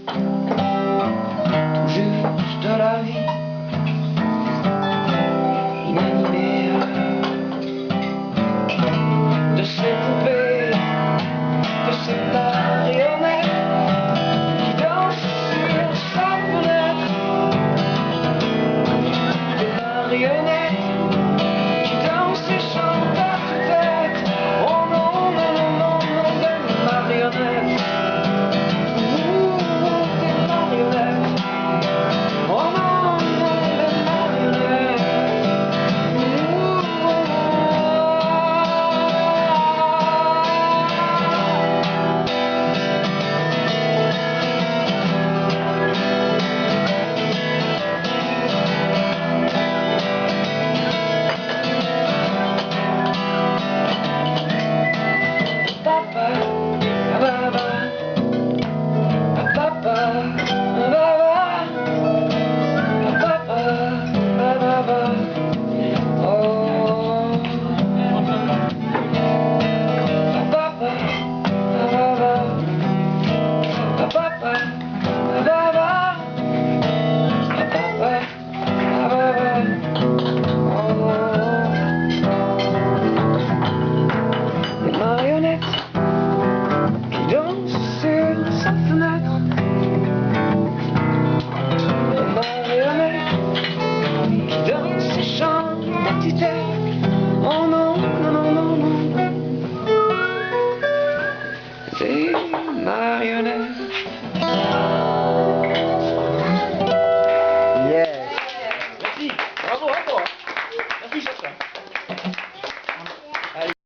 tout juste de la vie inanimée, de ces poupées, de ces marionnettes qui dansent sur sa fenêtre, des marionnettes qui dansent et chantent à tue-tête. Oh non, non, non, non, non, des marionnettes. Des marionnettes. Oh non, non, des marionnettes. Papa, baba, papa, baba, papa, baba, oh, papa, baba, papa, baba, papa, baba, oh, les marionnettes qui dansent sur sa fenêtre, les marionnettes qui dansent et chantent à tue-tête. Oh non, non, non, non, non, non, des marionnettes.